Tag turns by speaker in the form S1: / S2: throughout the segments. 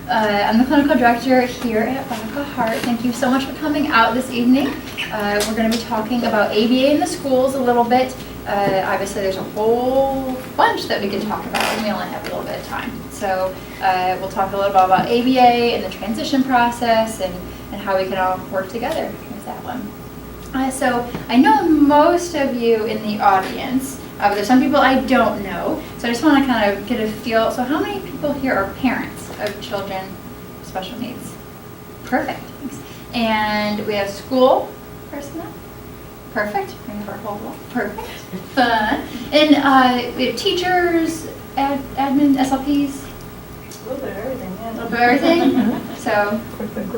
S1: I'm the clinical director here at Baca Heart. Thank you so much for coming out this evening. We're going to be talking about ABA in the schools a little bit. Obviously, there's a whole bunch that we can talk about, and we only have a little bit of time. So we'll talk a little bit about ABA and the transition process and how we can all work together with that one. So I know most of you in the audience, but there's some people I don't know. So I just want to kind of get a feel. So how many people here are parents of children with special needs? Perfect. Thanks. And we have school personnel. Perfect. We have our whole lot. Perfect. Fun. And we have teachers, admin, SLPs.
S2: A little bit of everything, yeah.
S1: A little bit of everything. So,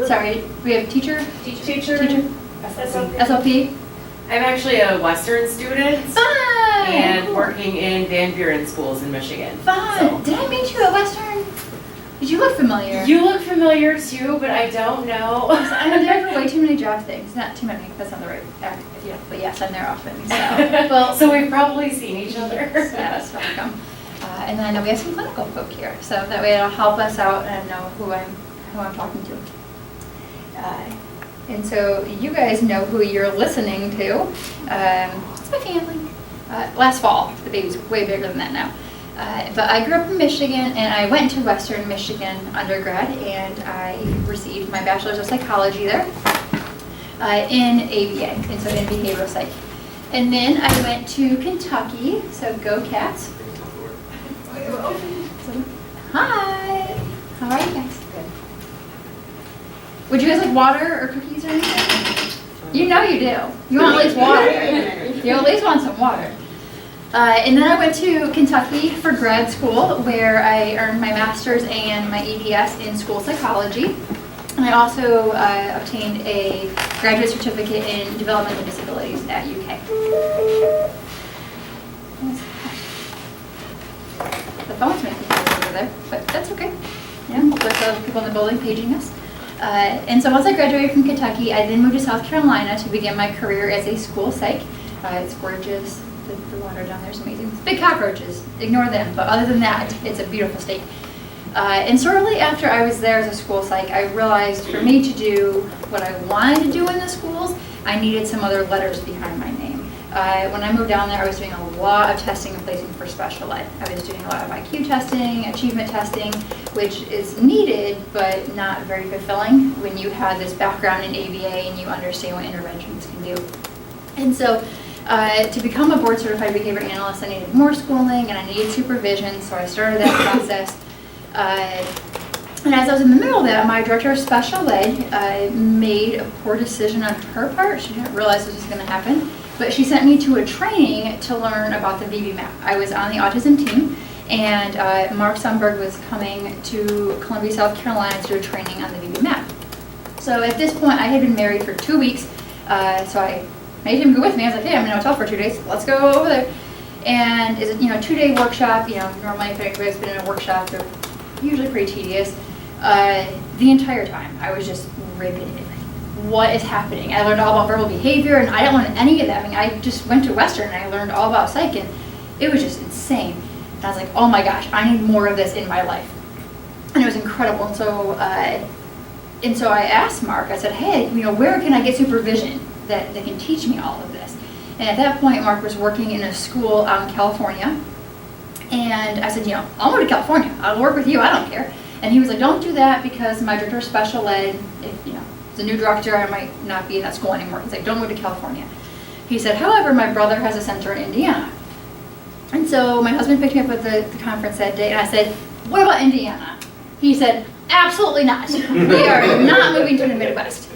S1: sorry, we have teacher, SLP.
S3: I'm actually a Western student
S1: Fun.
S3: and working in Van Buren schools in Michigan.
S1: Fun.
S3: So.
S1: Did I meet you at Western? Did you look familiar?
S3: You look familiar too, but I don't know.
S1: I'm there for way too many job things. Not too many, that's not the right, yeah, but yes, I'm there often. So, well,
S3: so we've probably seen each other.
S1: Yes, welcome. And then I know we have some clinical folk here, so that way it'll help us out and know who I'm talking to. And so you guys know who you're listening to. It's my family. Last fall, the baby's way bigger than that now. But I grew up in Michigan, and I went to Western Michigan undergrad, and I received my bachelor's of psychology there in ABA, and so in behavioral psych. And then I went to Kentucky, so go Cats. Hi, how are you guys? Good. Would you guys like water or cookies or anything? You know you do. You want at least water. You at least want some water. And then I went to Kentucky for grad school, where I earned my master's and my EDS in school psychology. And I also obtained a graduate certificate in developmental disabilities at UK. The phone's making noise over there, but that's okay. Yeah, there's other people in the building paging us. And so once I graduated from Kentucky, I then moved to South Carolina to begin my career as a school psych. It's gorgeous. The water down there is amazing. Big cockroaches, ignore them. But other than that, it's a beautiful state. And shortly after I was there as a school psych, I realized for me to do what I wanted to do in the schools, I needed some other letters behind my name. When I moved down there, I was doing a lot of testing and placing for special ed. I was doing a lot of IQ testing, achievement testing, which is needed, but not very fulfilling when you have this background in ABA and you understand what interventions can do. And so to become a board certified behavior analyst, I needed more schooling and I needed supervision, so I started that process. And as I was in the middle of that, my director of special ed made a poor decision on her part. She didn't realize this was going to happen, but she sent me to a training to learn about the VB map. I was on the autism team, and Mark Sundberg was coming to Columbia, South Carolina to do a training on the VB map. So at this point, I had been married for 2 weeks, so I made him go with me. I was like, hey, I'm in a hotel for 2 days. Let's go over there. And it's a 2-day workshop. Normally if anybody's been in a workshop, they're usually pretty tedious. The entire time, I was just riveted. What is happening? I learned all about verbal behavior, and I didn't learn any of that. I mean, I just went to Western, and I learned all about psych, and it was just insane. And I was like, oh my gosh, I need more of this in my life. And it was incredible. And so I asked Mark, I said, hey, where can I get supervision that can teach me all of this? And at that point, Mark was working in a school out in California. And I said, I'll move to California. I'll work with you. I don't care. And he was like, don't do that because my director of special ed, if it's a new director, I might not be in that school anymore. He's like, don't move to California. He said, however, my brother has a center in Indiana. And so my husband picked me up at the conference that day, and I said, what about Indiana? He said, absolutely not. We are not moving to the Midwest.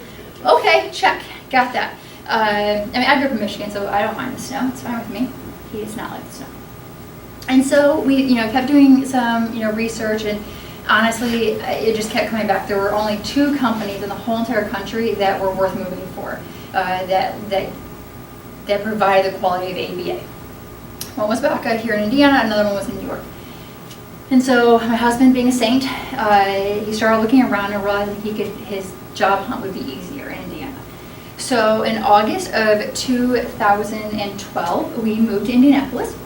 S1: Okay, check. Got that. I grew up in Michigan, so I don't mind the snow. It's fine with me. He does not like the snow. And so we, kept doing some, research, and honestly, it just kept coming back. There were only 2 companies in the whole entire country that were worth moving for, that provided the quality of ABA. One was Baca here in Indiana, another one was in New York. And so my husband, being a saint, he started looking around and realized that his job hunt would be easier in Indiana. So in August of 2012, we moved to Indianapolis,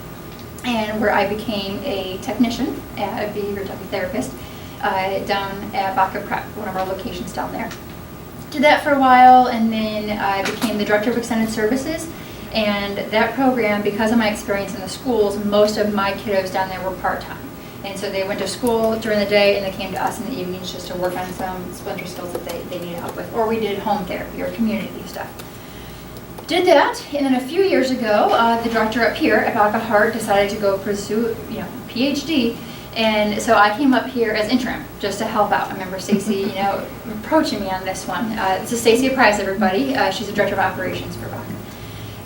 S1: and where I became a technician, a behavior therapist. down at Baca Prep, one of our locations down there. Did that for a while, and then I became the Director of Extended Services. And that program, because of my experience in the schools, most of my kiddos down there were part-time. And so they went to school during the day and they came to us in the evenings just to work on some splinter skills that they needed help with. Or we did home therapy or community stuff. Did that, and then a few years ago, the director up here at Baca Heart decided to go pursue, PhD. And so I came up here as interim just to help out. I remember Stacy, approaching me on this one. This is Stacy Price, everybody. She's the director of operations for Baca.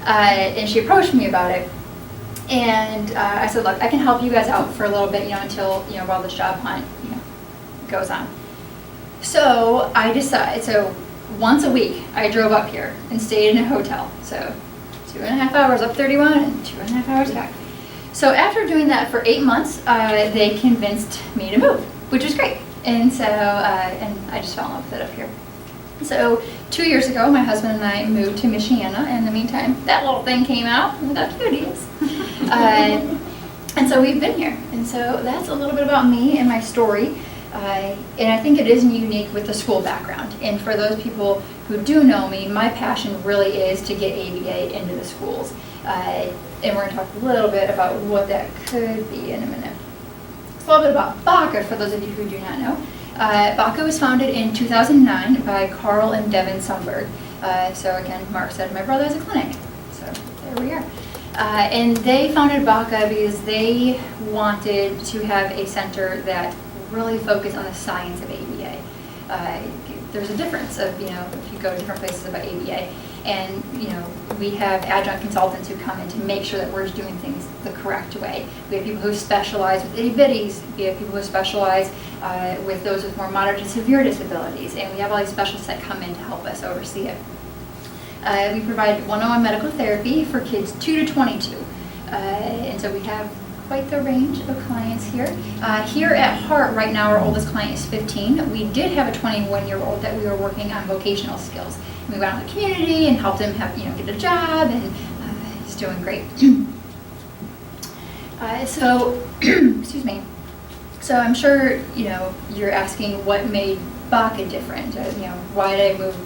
S1: And she approached me about it. And I said, look, I can help you guys out for a little bit, until, while this job hunt, goes on. So I decided, once a week, I drove up here and stayed in a hotel. So 2.5 hours up 31 and 2.5 hours back. So after doing that for 8 months, they convinced me to move, which was great. And so, and I just fell in love with it up here. So 2 years ago, my husband and I moved to Michiana. In the meantime, that little thing came out. Look how cute he is. And so we've been here. And so that's a little bit about me and my story. And I think it is unique with the school background. And for those people who do know me, my passion really is to get ABA into the schools. And we're going to talk a little bit about what that could be in a minute. A little bit about Baca, for those of you who do not know. Baca was founded in 2009 by Carl and Devin Sundberg. So again, Mark said, my brother has a clinic. So there we are. And they founded Baca because they wanted to have a center that really focused on the science of ABA. There's a difference of, if you go to different places about ABA. And, we have adjunct consultants who come in to make sure that we're doing things the correct way. We have people who specialize with itty-bitties. We have people who specialize with those with more moderate to severe disabilities. And we have all these specialists that come in to help us oversee it. We provide one-on-one medical therapy for kids 2 to 22. And so we have quite the range of clients here. Here at Heart, right now, our oldest client is 15. We did have a 21-year-old that we were working on vocational skills. We went out in the community and helped him have, get a job, and he's doing great. Excuse me. So I'm sure, you're asking what made Baca different. Why did I move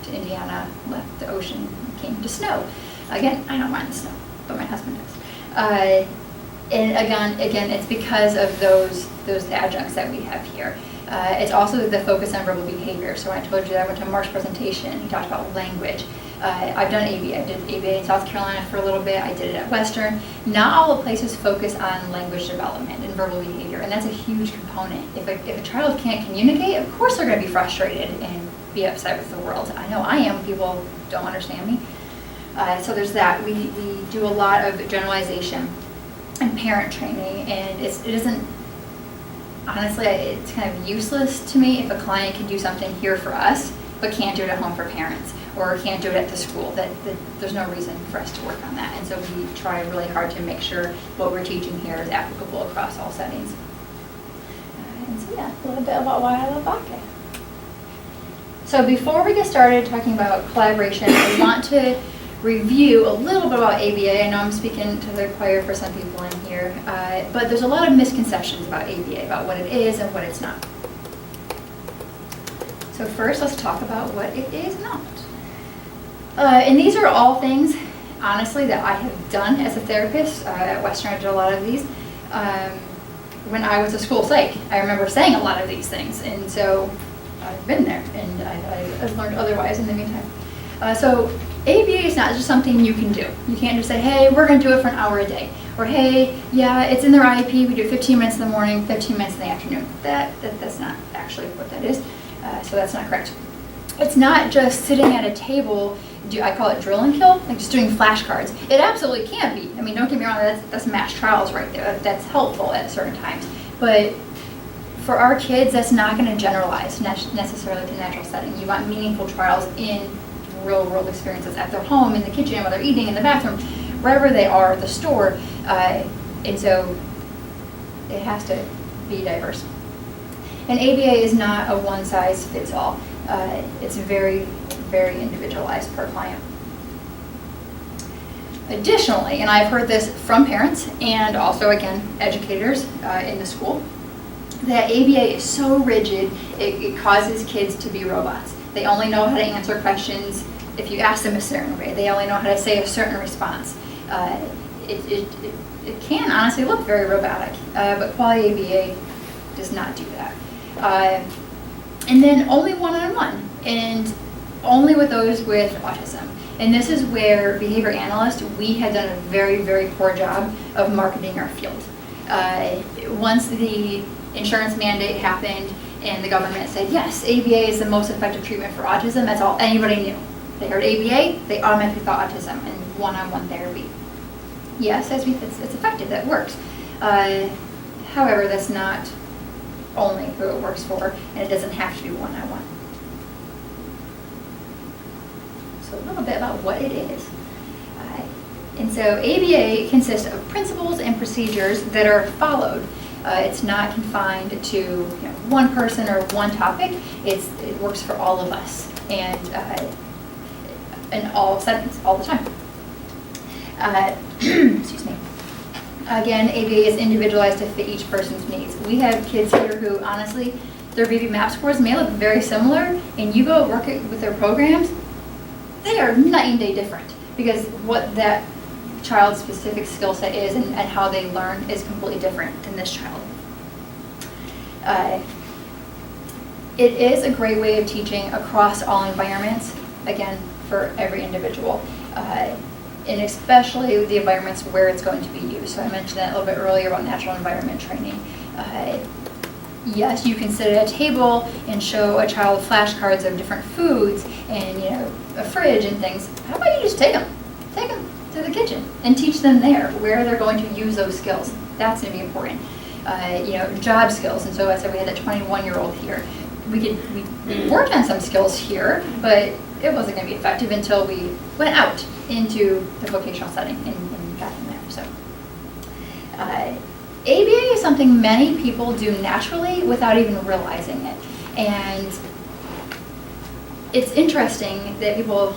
S1: to Indiana, left the ocean, came to snow? Again, I don't mind the snow, but my husband does. And again, it's because of those adjuncts that we have here. It's also the focus on verbal behavior. So when I told you that I went to Mark's presentation, he talked about language. I've done ABA. I did ABA in South Carolina for a little bit. I did it at Western. Not all the places focus on language development and verbal behavior, and that's a huge component. If a child can't communicate, of course they're going to be frustrated and be upset with the world. I know I am. People don't understand me. So there's that. We do a lot of generalization and parent training, and it isn't, honestly, it's kind of useless to me if a client can do something here for us, but can't do it at home for parents, or can't do it at the school. That there's no reason for us to work on that. And so we try really hard to make sure what we're teaching here is applicable across all settings. And so yeah, a little bit about why I love Baca. So before we get started talking about collaboration, I want to review a little bit about ABA. I know I'm speaking to the choir for some people in here, but there's a lot of misconceptions about ABA, about what it is and what it's not. So first, let's talk about what it is not. And these are all things, honestly, that I have done as a therapist. At Western, I did a lot of these. When I was a school psych, I remember saying a lot of these things, and so I've been there, and I've learned otherwise in the meantime. So ABA is not just something you can do. You can't just say, hey, we're going to do it for an hour a day. Or, hey, yeah, it's in their IEP, we do 15 minutes in the morning, 15 minutes in the afternoon. That's not actually what that is, so that's not correct. It's not just sitting at a table, I call it drill and kill, like just doing flashcards. It absolutely can be. I mean, don't get me wrong, that's mass trials right there. That's helpful at certain times. But for our kids, that's not going to generalize necessarily to natural settings. You want meaningful trials in real world experiences at their home, in the kitchen, while they're eating, in the bathroom, wherever they are at the store. And so it has to be diverse. And ABA is not a one size fits all. It's very, very individualized per client. Additionally, and I've heard this from parents and also, again, educators in the school, that ABA is so rigid, it causes kids to be robots. They only know how to answer questions if you ask them a certain way. They only know how to say a certain response. It can honestly look very robotic, but quality ABA does not do that. And then only one-on-one, and only with those with autism. And this is where behavior analysts, we had done a very, very poor job of marketing our field. Once the insurance mandate happened and the government said, yes, ABA is the most effective treatment for autism, that's all anybody knew. They heard ABA, they automatically thought autism and one-on-one therapy. Yes, it's effective, that works. However, that's not only who it works for, and it doesn't have to be one-on-one. So a little bit about what it is. And so ABA consists of principles and procedures that are followed. It's not confined to one person or one topic. It works for all of us and in all settings, all the time. Excuse me. Again, ABA is individualized to fit each person's needs. We have kids here who, honestly, their BB-MAP scores may look very similar, and you go work with their programs, they are night and day different, because what that child's specific skill set is and how they learn is completely different than this child. It is a great way of teaching across all environments, again, for every individual. And especially the environments where it's going to be used. So I mentioned that a little bit earlier about natural environment training. Yes, you can sit at a table and show a child flashcards of different foods and a fridge and things. How about you just take them to the kitchen and teach them there where they're going to use those skills. That's going to be important. Job skills. And so I said we had a 21-year-old here. We worked on some skills here, but it wasn't going to be effective until we went out into the vocational setting and got him there. So ABA is something many people do naturally without even realizing it. And it's interesting that people,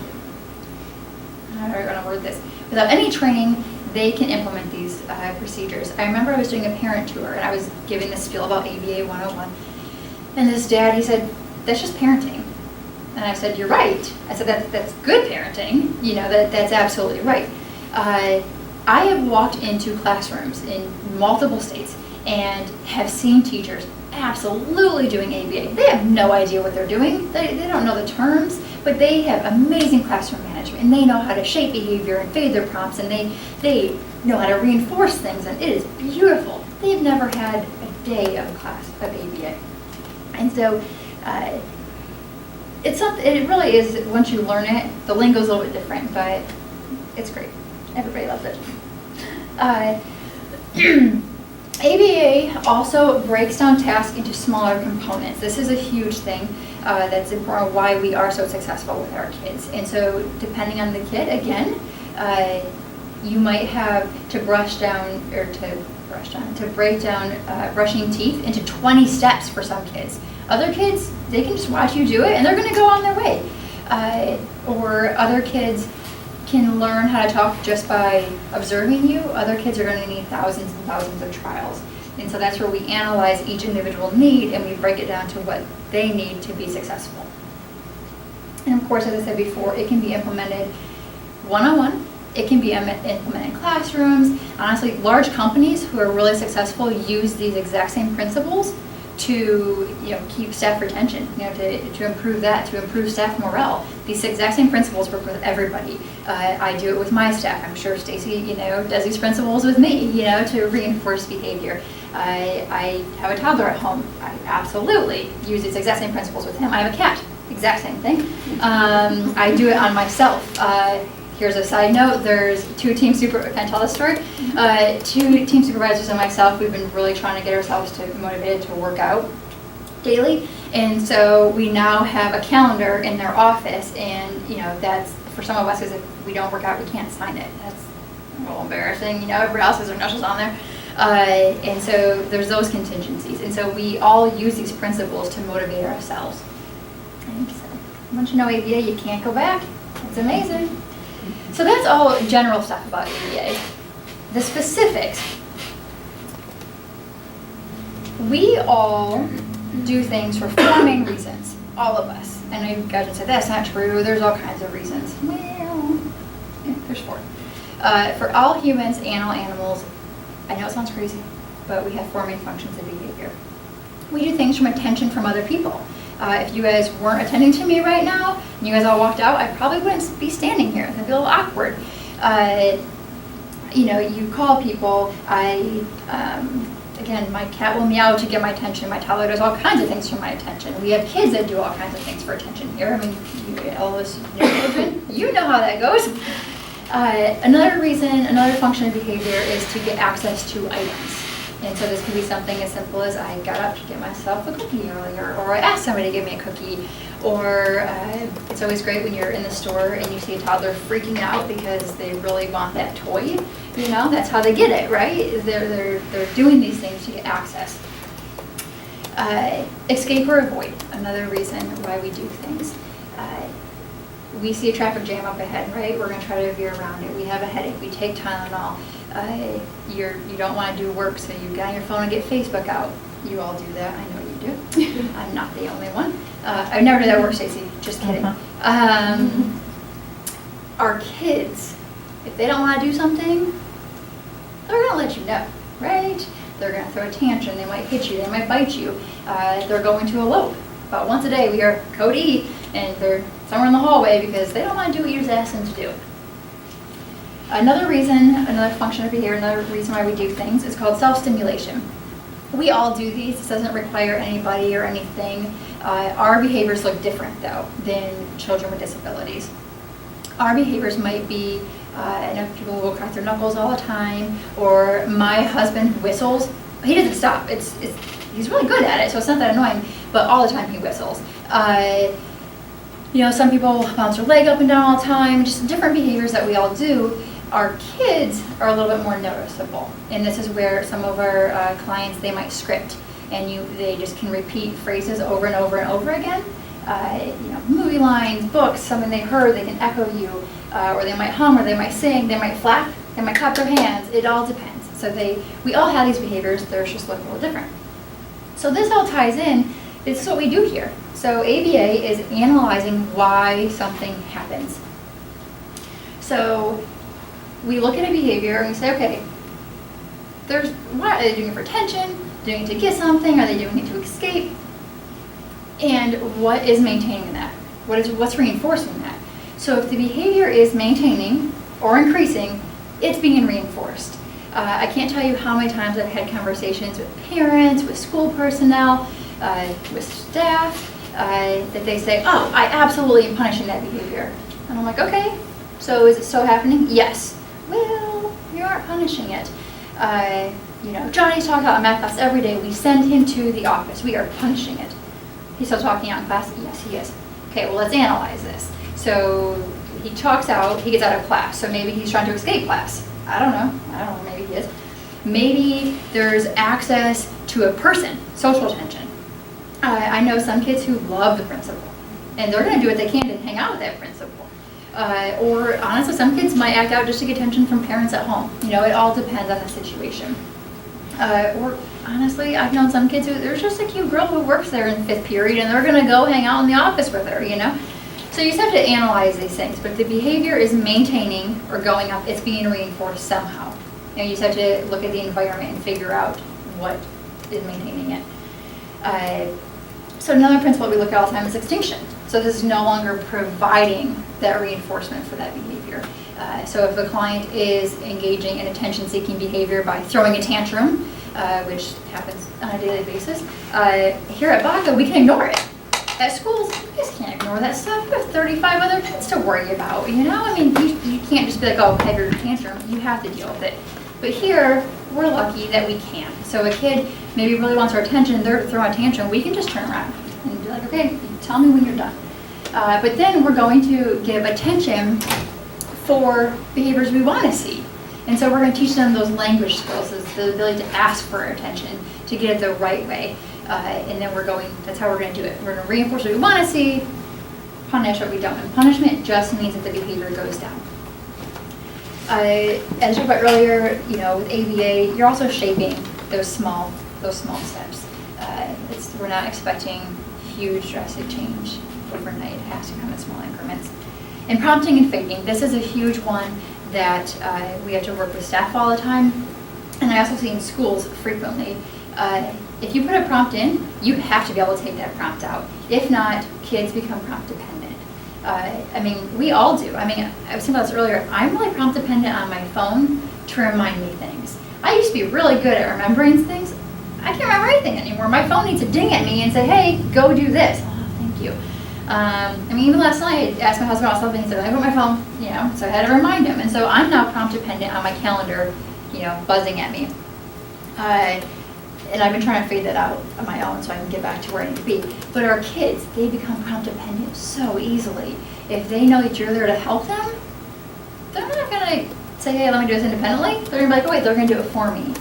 S1: how do I want to word this, without any training, they can implement these procedures. I remember I was doing a parent tour and I was giving this spiel about ABA 101. And this dad, he said, that's just parenting. And I said, you're right. I said, that's good parenting. That's absolutely right. I have walked into classrooms in multiple states and have seen teachers absolutely doing ABA. They have no idea what they're doing. They don't know the terms, but they have amazing classroom management, and they know how to shape behavior and fade their prompts, and they know how to reinforce things, and it is beautiful. They've never had a day of a class of ABA. And so it's something, it really is, once you learn it, the lingo's a little bit different, but it's great. Everybody loves it. ABA also breaks down tasks into smaller components. This is a huge thing that's important, why we are so successful with our kids. And so depending on the kid, again, you might have to break down brushing teeth into 20 steps for some kids. Other kids, they can just watch you do it and they're going to go on their way. Or other kids can learn how to talk just by observing you. Other kids are going to need thousands and thousands of trials. And so that's where we analyze each individual need and we break it down to what they need to be successful. And of course, as I said before, it can be implemented one-on-one. It can be implemented in classrooms. Honestly, large companies who are really successful use these exact same principles to keep staff retention, to improve that, to improve staff morale. These exact same principles work with everybody. I do it with my staff. I'm sure Stacy, does these principles with me, to reinforce behavior. I have a toddler at home. I absolutely use these exact same principles with him. I have a cat, exact same thing. I do it on myself. Here's a side note, there's can I tell this story? 2 team supervisors and myself, we've been really trying to get ourselves motivated to work out daily. And so we now have a calendar in their office, and that's, for some of us, because if we don't work out, we can't sign it. That's a little embarrassing, everybody else has their initials on there. And so there's those contingencies. And so we all use these principles to motivate ourselves. And so once you know ABA, you can't go back. It's amazing. So that's all general stuff about ABA. The specifics. We all do things for four main reasons, all of us. I know you guys would say, that's not true, there's all kinds of reasons. Well, yeah, there's four. For all humans and all animals, I know it sounds crazy, but we have four main functions of behavior. We do things from attention from other people. If you guys weren't attending to me right now, and you guys all walked out, I probably wouldn't be standing here. It'd be a little awkward. You call people. Again, my cat will meow to get my attention. My toddler does all kinds of things for my attention. We have kids that do all kinds of things for attention here. I mean, all those children, you know how that goes. Another function of behavior is to get access to items. And so this could be something as simple as I got up to get myself a cookie earlier, or I asked somebody to give me a cookie, or it's always great when you're in the store and you see a toddler freaking out because they really want that toy. You know, that's how they get it, right? They're doing these things to get access. Escape or avoid, another reason why we do things. We see a traffic jam up ahead, right? We're going to try to veer around it. We have a headache. We take Tylenol. You don't want to do work, so you get on your phone and get Facebook out. You all do that. I know you do. I'm not the only one. I never did that work, Stacey. Just kidding. Our kids, if they don't want to do something, they're going to let you know, right? They're going to throw a tantrum. They might hit you. They might bite you. They're going to elope. About once a day, we hear Cody, and they're somewhere in the hallway because they don't want to do what you just asked them to do. Another function of behavior, another reason why we do things is called self-stimulation. We all do these. This doesn't require anybody or anything. Our behaviors look different, though, than children with disabilities. Our behaviors might be, I know people will crack their knuckles all the time, or my husband whistles. He doesn't stop. He's really good at it, so it's not that annoying, but all the time he whistles. Some people bounce their leg up and down all the time, just different behaviors that we all do. Our kids are a little bit more noticeable, and this is where some of our clients, they might script, and they just can repeat phrases over and over and over again. Movie lines, books, something they heard, they can echo you, or they might hum, or they might sing, they might flap, they might clap their hands. It all depends. So we all have these behaviors. They're just look a little different. So this all ties in. This is what we do here. So ABA is analyzing why something happens. So we look at a behavior and we say, okay, what are they doing it for attention? Doing it to get something? Are they doing it to escape? And what is maintaining that? What's reinforcing that? So if the behavior is maintaining or increasing, it's being reinforced. I can't tell you how many times I've had conversations with parents, with school personnel, with staff, that they say, oh, I absolutely am punishing that behavior. And I'm like, okay, so is it still happening? Yes. Well, you aren't punishing it. Johnny's talking about math class every day. We send him to the office. We are punishing it. He's still talking out in class? Yes, he is. Okay, well, let's analyze this. So he talks out, he gets out of class. So maybe he's trying to escape class. I don't know, maybe he is. Maybe there's access to a person, social attention. I know some kids who love the principal, and they're going to do what they can to hang out with that principal. Or honestly, some kids might act out just to get attention from parents at home. It all depends on the situation. Or honestly, I've known some kids who, there's just a cute girl who works there in 5th period, and they're going to go hang out in the office with her, So you just have to analyze these things, but if the behavior is maintaining or going up, it's being reinforced somehow. You just have to look at the environment and figure out what is maintaining it. So another principle we look at all the time is extinction. So this is no longer providing that reinforcement for that behavior. So if the client is engaging in attention-seeking behavior by throwing a tantrum, which happens on a daily basis, here at BACA, we can ignore it. At schools, you just can't ignore that stuff. You have 35 other kids to worry about, You can't just be like, oh, have your tantrum. You have to deal with it. But here, we're lucky that we can. So a kid maybe really wants our attention, they're throwing a tantrum, we can just turn around and be like, okay, tell me when you're done. But then we're going to give attention for behaviors we want to see. And so we're going to teach them those language skills, the ability to ask for attention, to get it the right way. And then that's how we're going to do it. We're going to reinforce what we want to see, punish what we don't. And punishment just means that the behavior goes down. As I talked about earlier, with ABA, you're also shaping those small steps. So we're not expecting huge drastic change overnight. It has to come in small increments. And prompting and fading, this is a huge one that we have to work with staff all the time. And I also see in schools frequently. If you put a prompt in, you have to be able to take that prompt out. If not, kids become prompt dependent. I mean, we all do. I mean, I was talking about this earlier. I'm really prompt dependent on my phone to remind me things. I used to be really good at remembering things. I can't remember anything anymore. My phone needs to ding at me and say, hey, go do this. Oh, thank you. I mean, even last night, I asked my husband about something, he said, I got my phone, so I had to remind him. And so I'm now prompt dependent on my calendar, buzzing at me. And I've been trying to fade that out on my own so I can get back to where I need to be. But our kids, they become prompt dependent so easily. If they know that you're there to help them, they're not going to say, hey, let me do this independently. They're going to be like, oh wait, they're going to do it for me.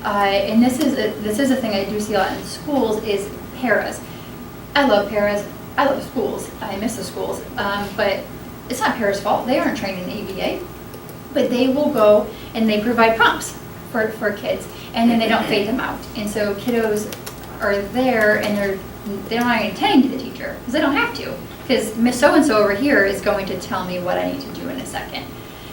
S1: And this is a thing I do see a lot in schools is paras. I love paras. I love schools. I miss the schools. But it's not paras' fault. They aren't trained in ABA. But they will go and they provide prompts for kids. And then they don't fade them out. And so kiddos are there and they're not intending to the teacher because they don't have to. Because Miss So-and-so over here is going to tell me what I need to do in a second.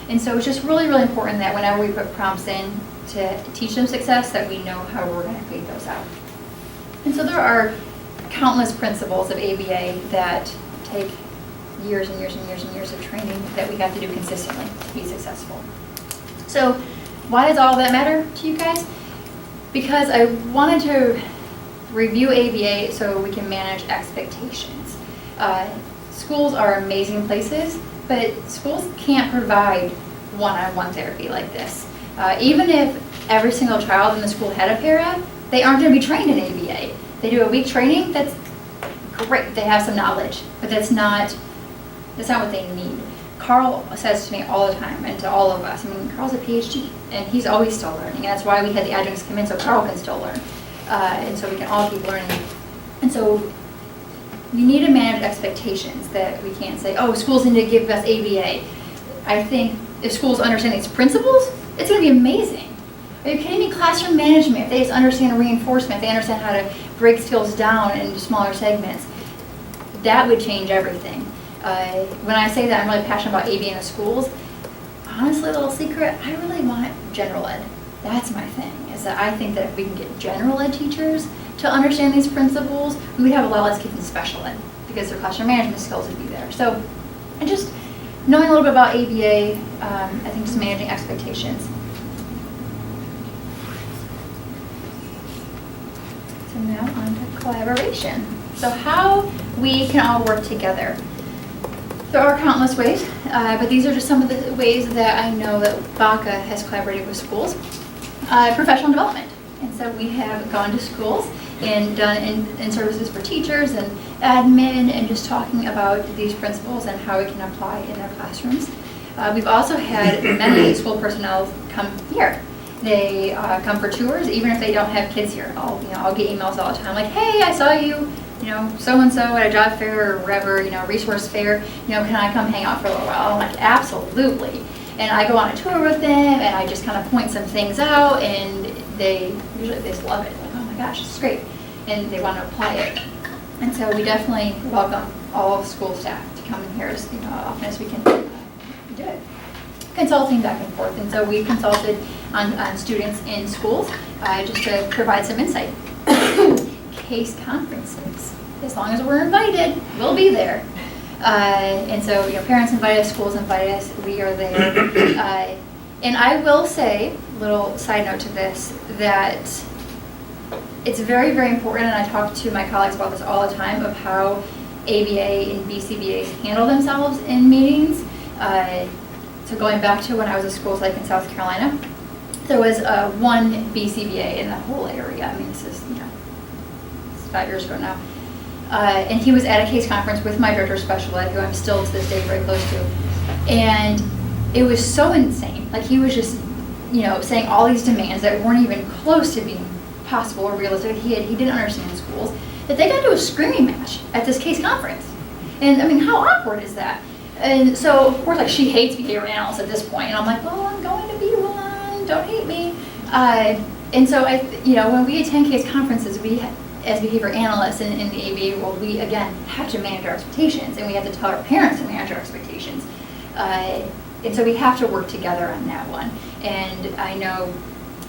S1: And so it's just really, really important that whenever we put prompts in to teach them success, that we know how we're going to fade those out. And so there are countless principles of ABA that take years and years and years and years of training that we have to do consistently to be successful. So why does all of that matter to you guys? Because I wanted to review ABA so we can manage expectations. Schools are amazing places, but schools can't provide one-on-one therapy like this. Even if every single child in the school had a para, they aren't going to be trained in ABA. They do a week training, that's great, they have some knowledge, but that's not what they need. Carl says to me all the time, and to all of us, Carl's a PhD, and he's always still learning, and that's why we had the adjuncts come in, so Carl can still learn, and so we can all keep learning. And so you need to manage expectations that we can't say, oh, schools need to give us ABA. I think if schools understand these principles, it's going to be amazing. Are you kidding me? Classroom management, if they just understand reinforcement, if they understand how to break skills down into smaller segments, that would change everything. When I say that I'm really passionate about ABA in the schools, honestly, a little secret, I really want general ed. That's my thing, is that I think that if we can get general ed teachers to understand these principles, we would have a lot less kids in special ed because their classroom management skills would be there. So, and just knowing a little bit about ABA, I think just managing expectations. So now on to collaboration. So how we can all work together. There are countless ways, but these are just some of the ways that I know that BACA has collaborated with schools. Professional development. And so we have gone to schools and done in services for teachers and admin and just talking about these principles and how we can apply in their classrooms. We've also had many school personnel come here. They come for tours, even if they don't have kids here. I'll get emails all the time like, hey, I saw you, so-and-so at a job fair or wherever, resource fair, can I come hang out for a little while? I'm like, absolutely. And I go on a tour with them and I just kind of point some things out and they just love it. Like, oh my gosh, this is great. And they want to apply it. And so we definitely welcome all school staff to come in here as often as we can do it. Consulting back and forth. And so we consulted on students in schools just to provide some insight. Case conferences. As long as we're invited, we'll be there. And so, parents invite us, schools invite us, we are there. And I will say, little side note to this, that it's very, very important, and I talk to my colleagues about this all the time, of how ABA and BCBAs handle themselves in meetings. So going back to when I was a school psych in South Carolina, there was one BCBA in the whole area. This is, it's 5 years ago now. And he was at a case conference with my director of special ed, who I'm still to this day very close to. And it was so insane. Like, he was just, saying all these demands that weren't even close to being possible or realistic. He didn't understand schools. That they got to a screaming match at this case conference. And how awkward is that? And so, of course, she hates behavior analysts at this point. And I'm like, well, I'm going to be one. Don't hate me. And so, when we attend case conferences, we as behavior analysts in the ABA world, we, again, have to manage our expectations, and we have to tell our parents to manage our expectations. And so we have to work together on that one. And I know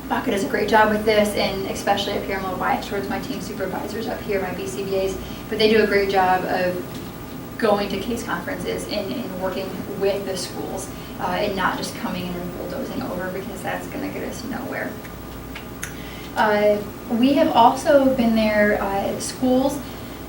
S1: Baca does a great job with this, and especially up here, I'm a little biased towards my team supervisors up here, my BCBAs, but they do a great job of going to case conferences and working with the schools, and not just coming in and bulldozing over, because that's going to get us nowhere. We have also been there, schools,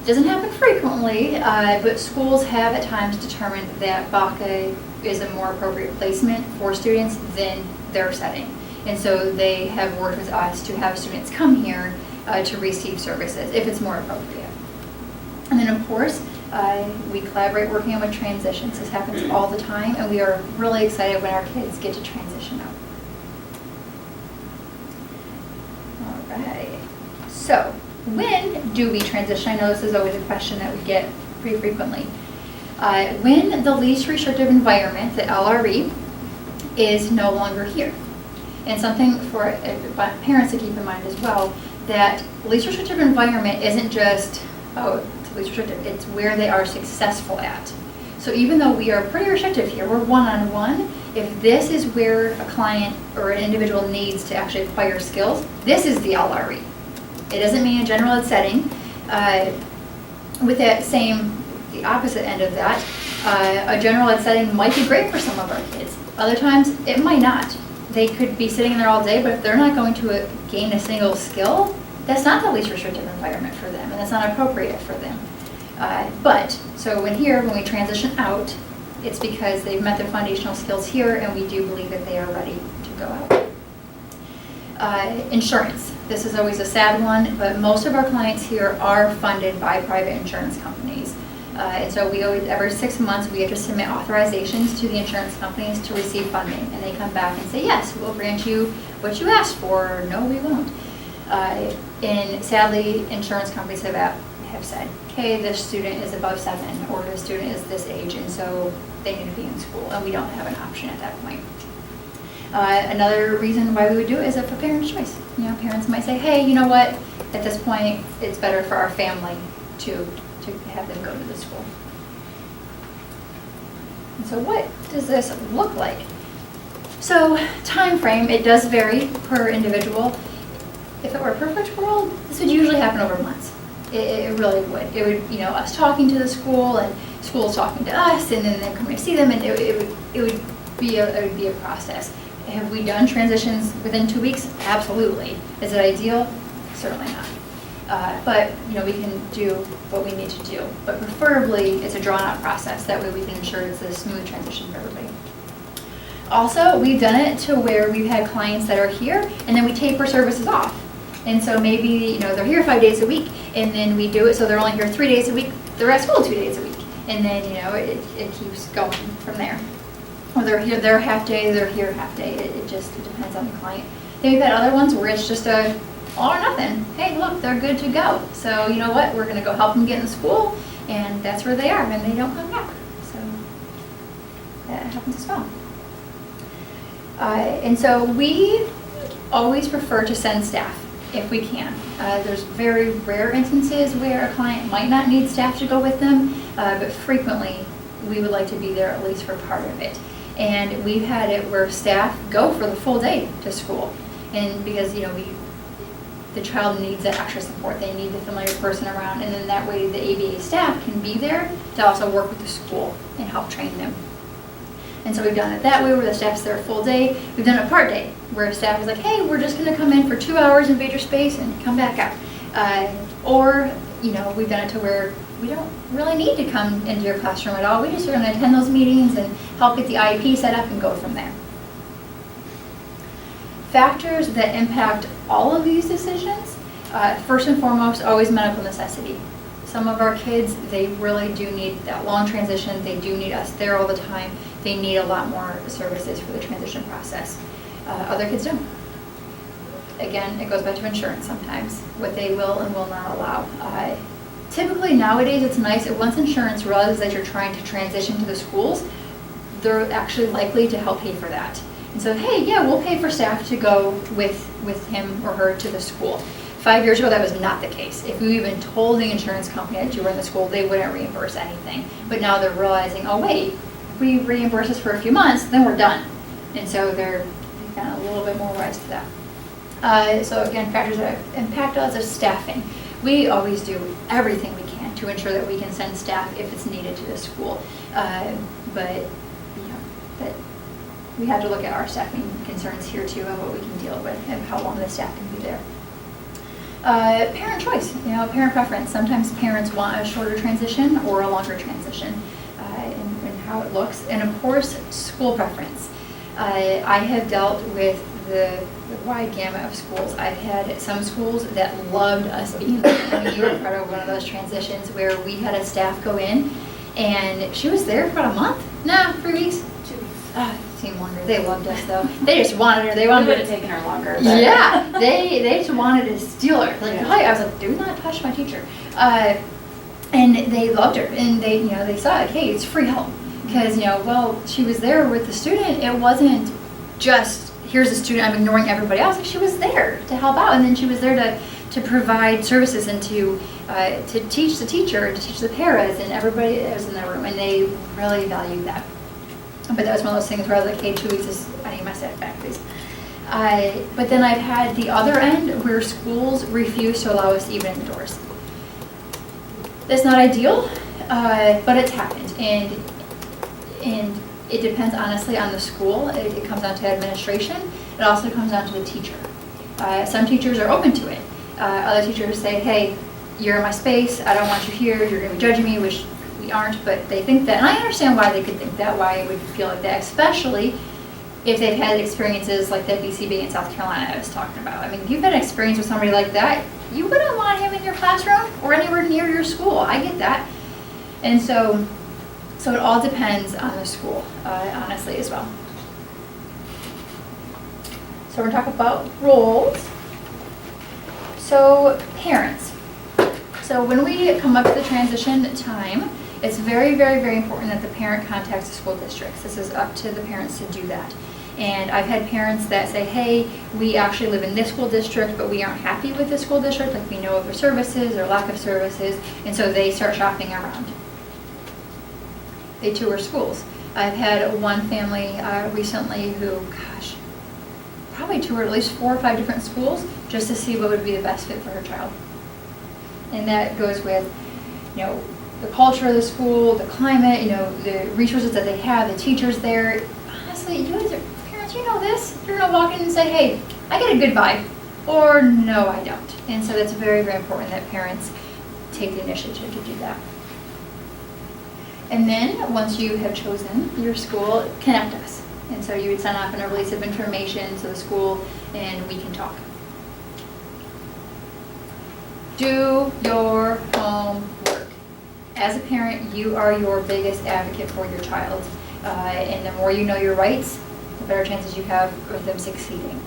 S1: doesn't happen frequently, but schools have at times determined that Baca is a more appropriate placement for students than their setting. And so they have worked with us to have students come here to receive services if it's more appropriate. And then of course, we collaborate working on with transitions. This happens all the time, and we are really excited when our kids get to transition out. All right. So when do we transition? I know this is always a question that we get pretty frequently. When the least restrictive environment, the LRE, is no longer here. And something for parents to keep in mind as well, that least restrictive environment isn't just, oh, it's least restrictive, it's where they are successful at. So even though we are pretty restrictive here, we're one-on-one, if this is where a client or an individual needs to actually acquire skills, this is the LRE. It doesn't mean a general ed setting. With that same, the opposite end of that, a general ed setting might be great for some of our kids. Other times, it might not. They could be sitting in there all day, but if they're not going to gain a single skill, that's not the least restrictive environment for them, and that's not appropriate for them. So when we transition out, it's because they've met their foundational skills here, and we do believe that they are ready to go out. Insurance. This is always a sad one, but most of our clients here are funded by private insurance companies. And so we always, every 6 months, we have to submit authorizations to the insurance companies to receive funding. And they come back and say, yes, we'll grant you what you asked for, or no, we won't. And sadly, insurance companies have said, okay, this student is above 7, or this student is this age, and so they need to be in school, and we don't have an option at that point. Another reason why we would do it is for parents' choice. You know, parents might say, hey, you know what, at this point, it's better for our family to have them go to the school. And so what does this look like? So time frame, it does vary per individual. If it were a perfect world, this would usually happen over months. It really would. It would, us talking to the school and schools talking to us, and then them coming to see them, and it would be a process. Have we done transitions within 2 weeks? Absolutely. Is it ideal? Certainly not. But we can do what we need to do. But preferably, it's a drawn-out process. That way we can ensure it's a smooth transition for everybody. Also, we've done it to where we've had clients that are here, and then we taper services off. And so maybe, they're here 5 days a week, and then we do it so they're only here 3 days a week, they're at school 2 days a week. And then, it keeps going from there. Or they're here, they're half day, they're here half day. It depends on the client. Then we've had other ones where it's just a all or nothing. Hey, look, they're good to go. So you know what? We're going to go help them get in school, and that's where they are, and they don't come back. So that happens as well. And so we always prefer to send staff if we can. There's very rare instances where a client might not need staff to go with them, but frequently we would like to be there at least for part of it. And we've had it where staff go for the full day to school, and because the child needs that extra support, they need the familiar person around, and then that way the ABA staff can be there to also work with the school and help train them. And so we've done it that way where the staff's there a full day. We've done it part day where staff is like, hey, we're just going to come in for 2 hours, invade your space, and come back out. Or we've done it to where we don't really need to come into your classroom at all. We just are going to attend those meetings and help get the IEP set up and go from there. Factors that impact all of these decisions, first and foremost, always medical necessity. Some of our kids, they really do need that long transition. They do need us there all the time. They need a lot more services for the transition process. Other kids don't. Again, it goes back to insurance sometimes, what they will and will not allow. Typically nowadays it's nice if once insurance realizes that you're trying to transition to the schools, they're actually likely to help pay for that. And so, hey, yeah, we'll pay for staff to go with him or her to the school. 5 years ago, that was not the case. If we even told the insurance company that you were in the school, they wouldn't reimburse anything. But now they're realizing, oh wait, if we reimburse this for a few months, then we're done. And so they're kind of a little bit more wise to that. So again, factors that impact us is staffing. We always do everything we can to ensure that we can send staff if it's needed to the school. But we have to look at our staffing concerns here too and what we can deal with and how long the staff can be there. Parent choice, parent preference. Sometimes parents want a shorter transition or a longer transition and how it looks. And of course, school preference. I have dealt with the wide gamut of schools. I've had some schools that loved us being there. I mean, you were part of one of those transitions where we had a staff go in and she was there for about a month? No, 3 weeks?
S2: 2 weeks.
S1: Seemed longer. They loved us though. They just wanted her. They
S3: It
S1: wanted
S3: would
S1: her.
S3: have taken her longer. But
S1: Yeah, they just wanted to steal her. Like,
S3: Yeah.
S1: hi, I was like, do not touch my teacher. And they loved her, and they saw like, hey, it's free help because well, she was there with the student. It wasn't just here's a student. I'm ignoring everybody else. Like, she was there to help out, and then she was there to provide services and to teach the teacher and to teach the paras and everybody that was in the room, and they really valued that. But that was one of those things where I was like, hey, 2 weeks I need my staff back, please. But then I've had the other end where schools refuse to allow us to even indoors. That's not ideal, but it's happened. And it depends honestly on the school. It comes down to administration. It also comes down to the teacher. Some teachers are open to it. Other teachers say, hey, you're in my space. I don't want you here. You're going to be judging me, which we aren't, but they think that. And I understand why they could think that, why it would feel like that, especially if they've had experiences like that BCB in South Carolina I was talking about. I mean, if you've had an experience with somebody like that, you wouldn't want him in your classroom or anywhere near your school. I get that. And so it all depends on the school, honestly, as well. So we're going to talk about roles. So parents. So when we come up to the transition time, it's very, very, very important that the parent contacts the school districts. This is up to the parents to do that. And I've had parents that say, hey, we actually live in this school district, but we aren't happy with this school district, like we know of their services or lack of services, and so they start shopping around. They tour schools. I've had one family recently who, probably toured at least 4 or 5 different schools just to see what would be the best fit for her child. And that goes with, the culture of the school, the climate, the resources that they have, the teachers there. Honestly, you as parents, you know this. You're going to walk in and say, hey, I get a good vibe, or no, I don't. And so that's very, very important that parents take the initiative to do that. And then once you have chosen your school, connect us. And so you would send off a release of information to the school and we can talk. Do your homework. As a parent, you are your biggest advocate for your child. And the more you know your rights, the better chances you have of them succeeding.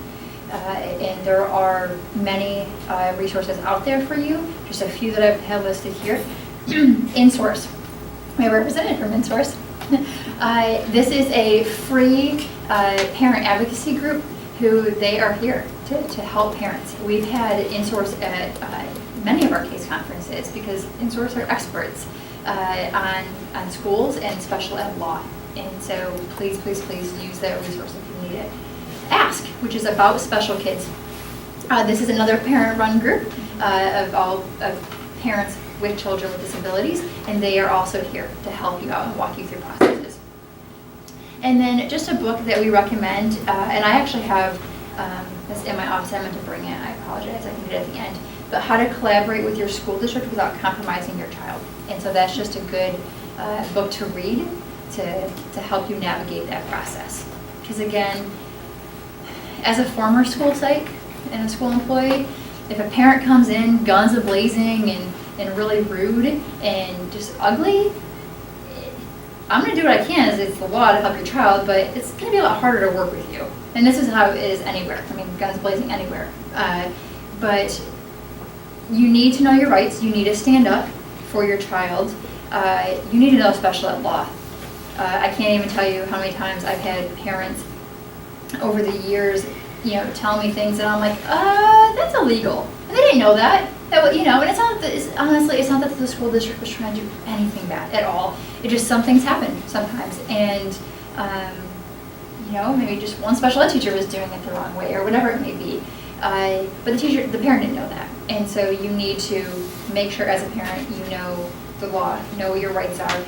S1: And there are many resources out there for you. Just a few that I've had listed here. InSource. We have a representative from InSource. This is a free parent advocacy group who they are here to help parents. We've had InSource at many of our case conferences because InSource are experts on schools and special ed law. And so please, please, please use that resource if you need it. Ask, which is about special kids. This is another parent-run group of parents with children with disabilities, and they are also here to help you out and walk you through processes. And then just a book that we recommend, and I actually have this in my office. I meant to bring it. I apologize. I need it at the end. But How to Collaborate with Your School District Without Compromising Your Child. And so that's just a good book to read to help you navigate that process. Because again, as a former school psych and a school employee, if a parent comes in guns a-blazing and really rude and just ugly, I'm going to do what I can as it's the law to help your child, but it's going to be a lot harder to work with you. And this is how it is anywhere. I mean, guns blazing anywhere. But you need to know your rights. You need to stand up for your child. You need to know special ed law. I can't even tell you how many times I've had parents over the years tell me things and I'm like, that's illegal. And they didn't know that. And it's not that, honestly, it's not that the school district was trying to do anything bad at all. It just, some things happen sometimes. And, maybe just one special ed teacher was doing it the wrong way or whatever it may be. But the parent didn't know that. And so you need to make sure as a parent you know the law, know what your rights are.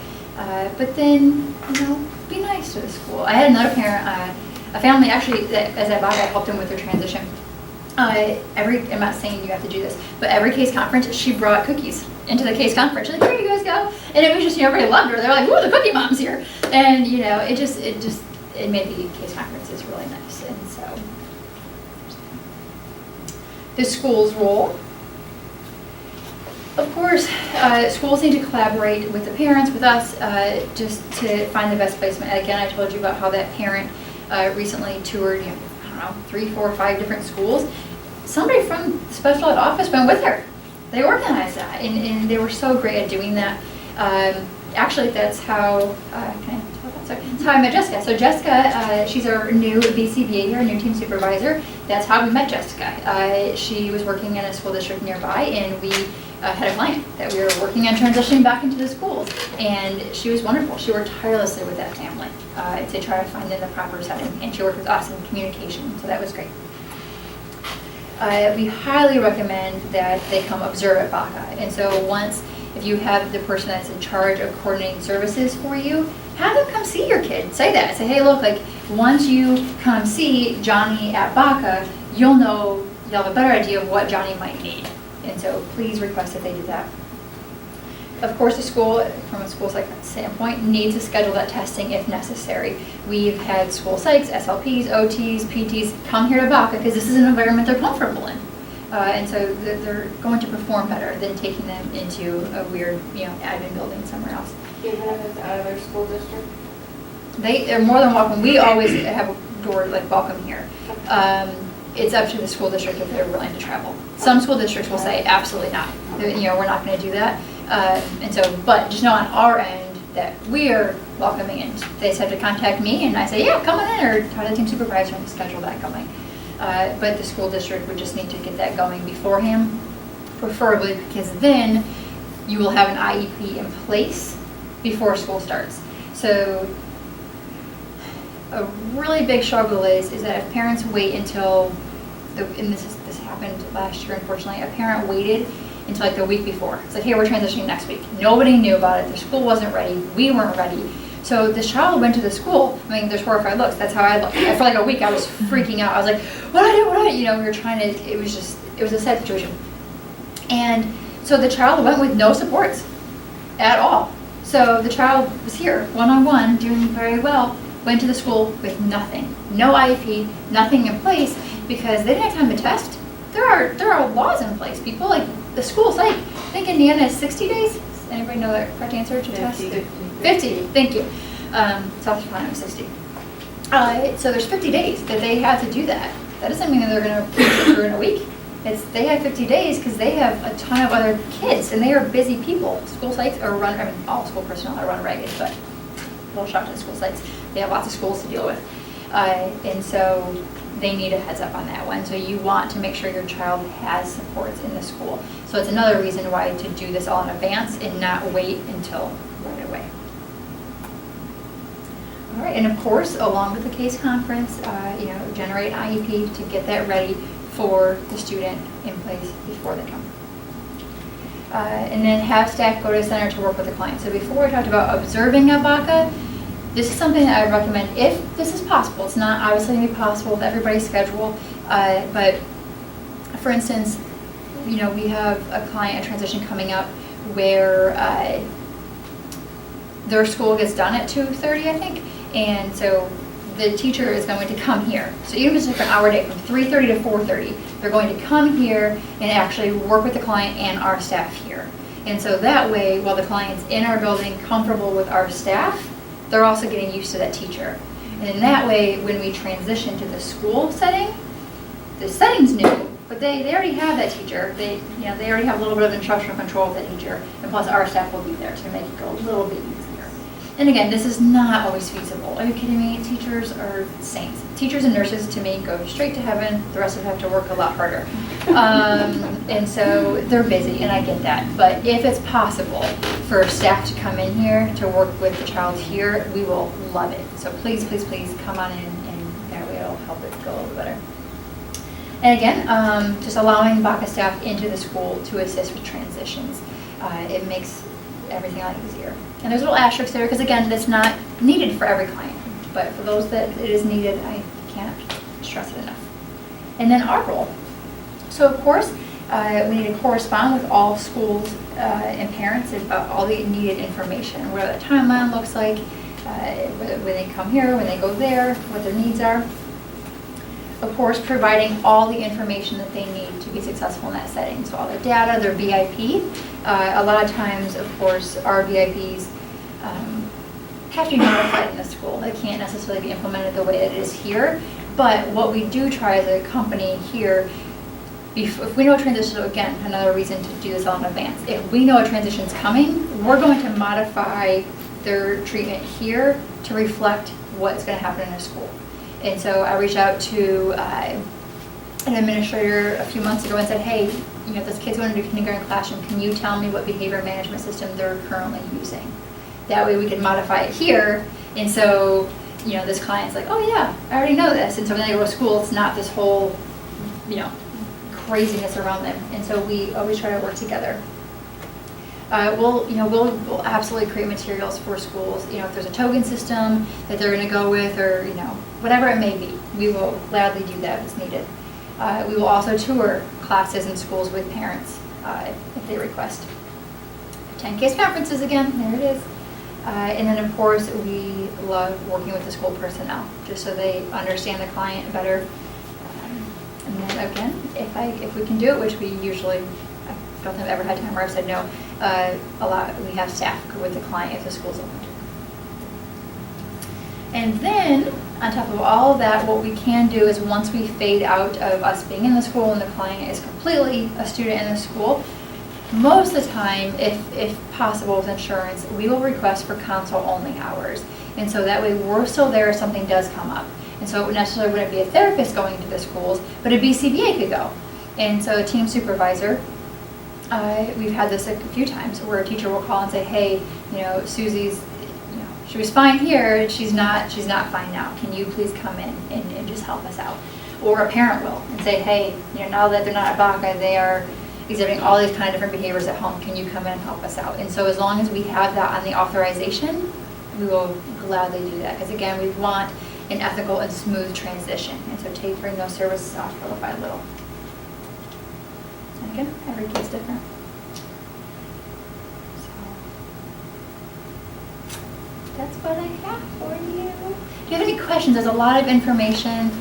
S1: But then, be nice to the school. I had another parent, a family actually, that as I helped them with their transition. I'm not saying you have to do this, but every case conference, she brought cookies into the case conference. She's like, here you guys go. And it was just, everybody loved her. They're like, ooh, the cookie mom's here. And, it made the case conferences really nice. And so, the school's role. Of course, schools need to collaborate with the parents, with us, just to find the best placement. Again, I told you about how that parent recently toured, 3, 4, 5 different schools. Somebody from the special ed office went with her. They organized that, and they were so great at doing that. Actually, that's how, that's how I met Jessica. So Jessica, she's our new BCBA here, our new team supervisor. That's how we met Jessica. She was working in a school district nearby, and we had a client that we were working on transitioning back into the schools. And she was wonderful. She worked tirelessly with that family to try to find them the proper setting. And she worked with us in communication, so that was great. We highly recommend that they come observe at BACA. And so if you have the person that's in charge of coordinating services for you, have them come see your kid. Say that. Say, hey, look, once you come see Johnny at BACA, you'll have a better idea of what Johnny might need. And so please request that they do that. Of course, the school, from a school psych standpoint, needs to schedule that testing if necessary. We've had school psychs, SLPs, OTs, PTs come here to BACA because this is an environment they're comfortable in. And so they're going to perform better than taking them into a weird, admin building somewhere else.
S2: Even if it's out of their school district?
S1: They're more than welcome. We always have a door welcome here. It's up to the school district if they're willing to travel. Some school districts will say absolutely not. We're not going to do that. But just know on our end that we are welcoming in. They just have to contact me and I say, yeah, come on in, or tell the team supervisor to schedule that going. But the school district would just need to get that going beforehand, preferably because then you will have an IEP in place before school starts. So a really big struggle is that if parents wait until, and this happened last year unfortunately, a parent waited until the week before. It's like, hey, we're transitioning next week. Nobody knew about it. The school wasn't ready. We weren't ready. So this child went to the school. There's horrified looks. That's how I looked. For a week, I was freaking out. I was like, what do I do? We were trying to, it was a sad situation. And so the child went with no supports at all. So the child was here, one-on-one, doing very well, went to the school with nothing. No IEP, nothing in place, because they didn't have time to test. There are laws in place, people. The school's I think Indiana is 60 days. Does anybody know the correct answer to test? 50, thank you. South Carolina was 60. So there's 50 days that they have to do that. That doesn't mean that they're going to push it through in a week. They have 50 days because they have a ton of other kids and they are busy people. School sites are all school personnel are run ragged, but a little shock to the school sites. They have lots of schools to deal with. And so they need a heads up on that one. So you want to make sure your child has supports in the school. So it's another reason why to do this all in advance and not wait until right away. All right, and of course, along with the case conference, generate an IEP to get that ready for the student in place before they come. And then have staff go to the center to work with the client. So before we talked about observing at BACA, this is something that I would recommend if this is possible. It's not obviously going to be possible with everybody's schedule, but for instance, we have a client, a transition coming up where their school gets done at 2:30, I think, and so the teacher is going to come here. So even if it's like an hour day from 3:30 to 4:30, they're going to come here and actually work with the client and our staff here. And so that way, while the client's in our building, comfortable with our staff, they're also getting used to that teacher. And in that way, when we transition to the school setting, the setting's new, but they already have that teacher. They already have a little bit of instructional control of that teacher, and plus our staff will be there to make it go a little bit easier. And again, this is not always feasible. Are you kidding me? Teachers are saints. Teachers and nurses, to me, go straight to heaven. The rest of them have to work a lot harder. And so they're busy, and I get that. But if it's possible for staff to come in here to work with the child here, we will love it. So please, please, please come on in, and that way it'll help it go a little better. And again, just allowing BACA staff into the school to assist with transitions. It makes everything a lot easier. And there's a little asterisk there because again, that's not needed for every client, but for those that it is needed, I can't stress it enough. And then our role. So of course, we need to correspond with all schools and parents about all the needed information, what the timeline looks like, when they come here, when they go there, what their needs are. Of course, providing all the information that they need to be successful in that setting. So all the data, their VIP. A lot of times, of course, our VIPs have to be notified in the school. They can't necessarily be implemented the way that it is here. But what we do try as a company here, if we know a transition, again, another reason to do this all in advance. If we know a transition is coming, we're going to modify their treatment here to reflect what's going to happen in their school. And so I reached out to an administrator a few months ago and said, hey, you know, this kid's going to do kindergarten classroom. Can you tell me what behavior management system they're currently using? That way we can modify it here. And so, you know, this client's like, oh yeah, I already know this. And so when they go to school, it's not this whole, you know, craziness around them. And so we always try to work together. We'll absolutely create materials for schools. You know, if there's a token system that they're going to go with, or you know, whatever it may be, we will gladly do that if it's needed. We will also tour classes and schools with parents if they request. 10 case conferences again, there it is. And then of course we love working with the school personnel, just so they understand the client better. And then again, if we can do it, which we usually, I don't think I've ever had time where I've said no, we have staff go with the client if the school's open. And then, on top of all of that, what we can do is once we fade out of us being in the school and the client is completely a student in the school, most of the time, if possible with insurance, we will request for consult-only hours. And so that way we're still there if something does come up. And so it necessarily wouldn't be a therapist going to the schools, but a BCBA could go. And so a team supervisor, we've had this a few times where a teacher will call and say, hey, you know, Susie's, you know, she was fine here, she's not fine now. Can you please come in and just help us out? Or a parent will and say, hey, you know, now that they're not at BACA, they are exhibiting all these kind of different behaviors at home. Can you come in and help us out? And so as long as we have that on the authorization, we will gladly do that. Because again, we want an ethical and smooth transition. And so tapering those services off little by little. And again, every kid's different. So that's what I have for you. Do you have any questions? There's a lot of information.